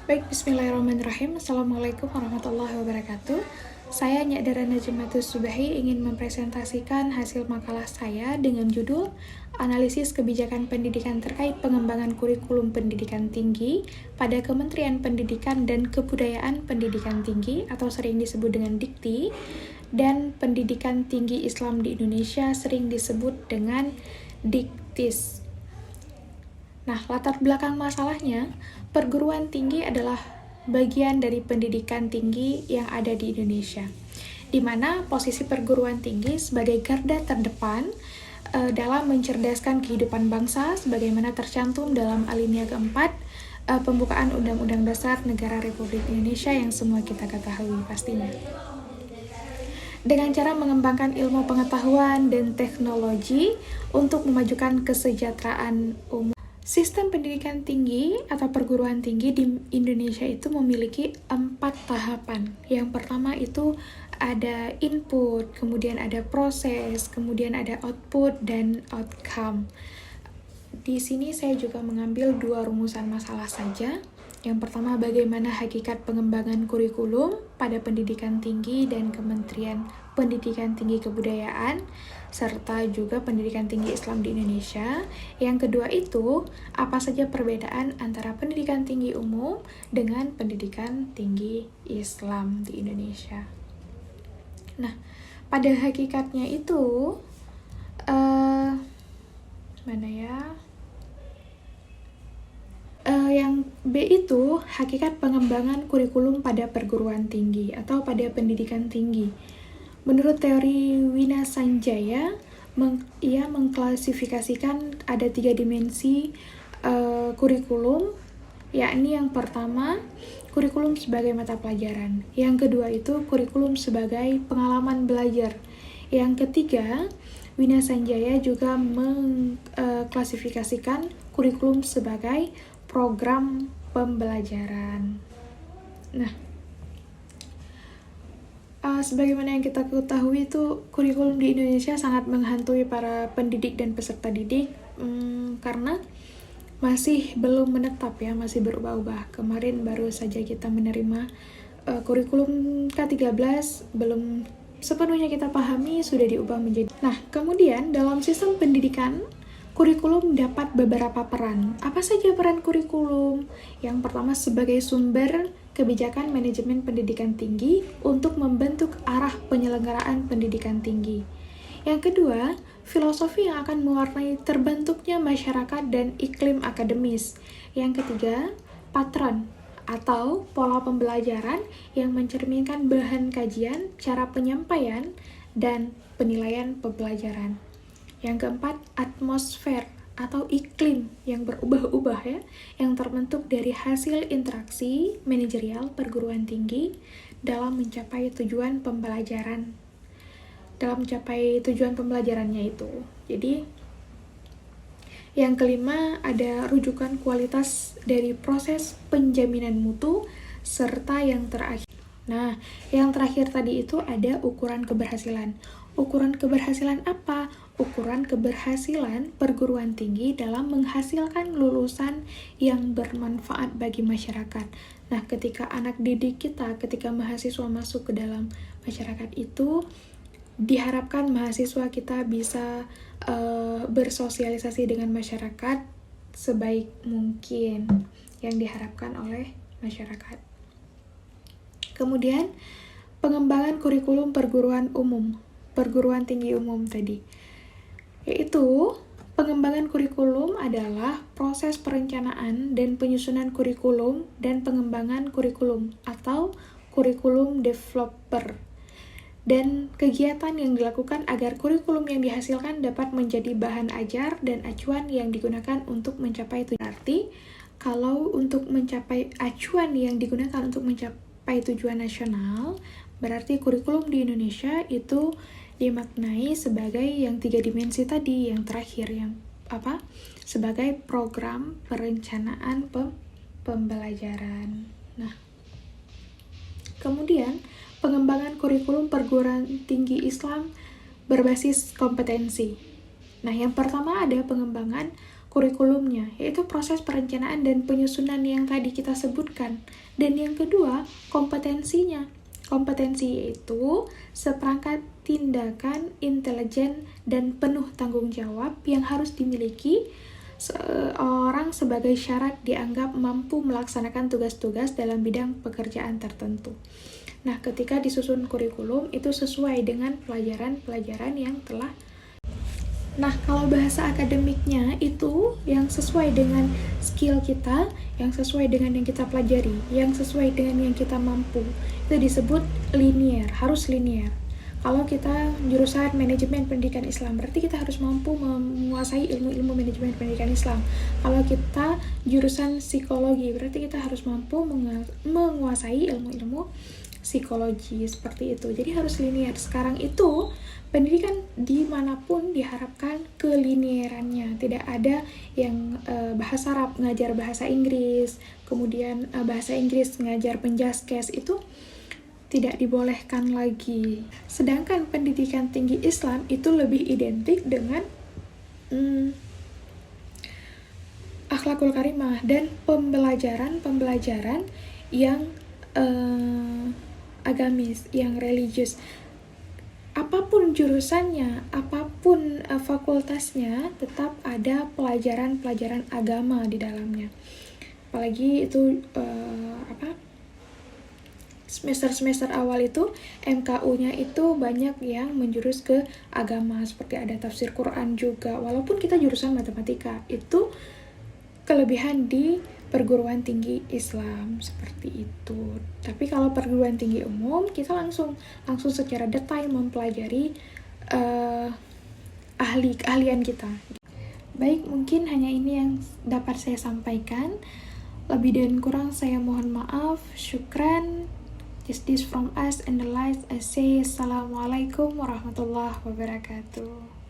Baik, bismillahirrahmanirrahim. Assalamualaikum warahmatullahi wabarakatuh. Saya Nyadara Najmatus Subahi ingin mempresentasikan hasil makalah saya dengan judul Analisis Kebijakan Pendidikan terkait pengembangan kurikulum pendidikan tinggi pada Kementerian Pendidikan dan Kebudayaan Pendidikan Tinggi atau sering disebut dengan Dikti, dan Pendidikan Tinggi Islam di Indonesia sering disebut dengan Diktis. Nah, latar belakang masalahnya, perguruan tinggi adalah bagian dari pendidikan tinggi yang ada di Indonesia, di mana posisi perguruan tinggi sebagai garda terdepan dalam mencerdaskan kehidupan bangsa, sebagaimana tercantum dalam alinea keempat pembukaan Undang-Undang Dasar Negara Republik Indonesia yang semua kita ketahui pastinya. Dengan cara mengembangkan ilmu pengetahuan dan teknologi untuk memajukan kesejahteraan umum. Sistem pendidikan tinggi atau perguruan tinggi di Indonesia itu memiliki 4 tahapan. Yang pertama itu ada input, kemudian ada proses, kemudian ada output, dan outcome. Di sini saya juga mengambil 2 rumusan masalah saja. Yang pertama, bagaimana hakikat pengembangan kurikulum pada pendidikan tinggi dan Kementerian Pendidikan Tinggi Kebudayaan, serta juga pendidikan tinggi Islam di Indonesia. Yang kedua itu, apa saja perbedaan antara pendidikan tinggi umum dengan pendidikan tinggi Islam di Indonesia. Nah, pada hakikatnya itu, yang B itu hakikat pengembangan kurikulum pada perguruan tinggi atau pada pendidikan tinggi. Menurut teori Wina Sanjaya, ia mengklasifikasikan ada 3 dimensi kurikulum, yakni yang pertama, kurikulum sebagai mata pelajaran. Yang kedua itu kurikulum sebagai pengalaman belajar. Yang ketiga, Wina Sanjaya juga mengklasifikasikan kurikulum sebagai program pembelajaran. Nah, sebagaimana yang kita ketahui itu kurikulum di Indonesia sangat menghantui para pendidik dan peserta didik karena masih belum menetap ya, masih berubah-ubah. Kemarin baru saja kita menerima kurikulum K13, belum sepenuhnya kita pahami, sudah diubah menjadi. Nah, kemudian dalam sistem pendidikan, kurikulum dapat beberapa peran. Apa saja peran kurikulum? Yang pertama, sebagai sumber kebijakan manajemen pendidikan tinggi untuk membentuk arah penyelenggaraan pendidikan tinggi. Yang kedua, filosofi yang akan mewarnai terbentuknya masyarakat dan iklim akademis. Yang ketiga, patron atau pola pembelajaran yang mencerminkan bahan kajian, cara penyampaian, dan penilaian pembelajaran. Yang keempat, atmosfer atau iklim yang berubah-ubah ya, yang terbentuk dari hasil interaksi manajerial perguruan tinggi dalam mencapai tujuan pembelajarannya itu. Jadi, yang kelima ada rujukan kualitas dari proses penjaminan mutu, serta yang terakhir. Nah, yang terakhir tadi itu ada ukuran keberhasilan. Ukuran keberhasilan apa? Ukuran keberhasilan perguruan tinggi dalam menghasilkan lulusan yang bermanfaat bagi masyarakat. Nah, ketika anak didik kita, ketika mahasiswa masuk ke dalam masyarakat itu, diharapkan mahasiswa kita bisa bersosialisasi dengan masyarakat sebaik mungkin yang diharapkan oleh masyarakat. Kemudian, pengembangan kurikulum perguruan tinggi umum tadi, yaitu pengembangan kurikulum adalah proses perencanaan dan penyusunan kurikulum dan pengembangan kurikulum atau kurikulum developer, dan kegiatan yang dilakukan agar kurikulum yang dihasilkan dapat menjadi bahan ajar dan acuan yang digunakan untuk mencapai tujuan. Berarti, kalau untuk mencapai acuan yang digunakan untuk mencapai tujuan nasional, berarti kurikulum di Indonesia itu dimaknai sebagai yang 3 dimensi tadi, yang terakhir yang apa? Sebagai program perencanaan pembelajaran. Nah, kemudian pengembangan kurikulum perguruan tinggi Islam berbasis kompetensi. Nah, yang pertama ada pengembangan kurikulumnya, yaitu proses perencanaan dan penyusunan yang tadi kita sebutkan. Dan yang kedua, kompetensinya. Kompetensi yaitu seperangkat tindakan intelijen dan penuh tanggung jawab yang harus dimiliki seorang sebagai syarat dianggap mampu melaksanakan tugas-tugas dalam bidang pekerjaan tertentu. Nah, ketika disusun kurikulum itu sesuai dengan pelajaran-pelajaran yang telah. Nah, kalau bahasa akademiknya itu yang sesuai dengan skill kita, yang sesuai dengan yang kita pelajari, yang sesuai dengan yang kita mampu, itu disebut linear, harus linear. Kalau kita jurusan manajemen pendidikan Islam, berarti kita harus mampu menguasai ilmu-ilmu manajemen pendidikan Islam. Kalau kita jurusan psikologi, berarti kita harus mampu menguasai ilmu-ilmu psikologi, seperti itu. Jadi harus linear. Sekarang itu pendidikan dimanapun diharapkan kelinearannya. Tidak ada yang bahasa Arab ngajar bahasa Inggris, kemudian bahasa Inggris ngajar penjaskes, itu tidak dibolehkan lagi. Sedangkan pendidikan tinggi Islam itu lebih identik dengan akhlakul karimah dan pembelajaran yang agamis, yang religius. Apapun jurusannya, apapun fakultasnya, tetap ada pelajaran-pelajaran agama di dalamnya. Apalagi itu semester-semester awal itu MKU-nya itu banyak yang menjurus ke agama, seperti ada tafsir Quran juga. Walaupun kita jurusan matematika, itu kelebihan di perguruan tinggi Islam, seperti itu. Tapi kalau perguruan tinggi umum, kita langsung secara detail mempelajari keahlian kita. Baik, mungkin hanya ini yang dapat saya sampaikan. Lebih dan kurang saya mohon maaf. Syukran. Just this from us and the light. I say Assalamualaikum warahmatullahi wabarakatuh.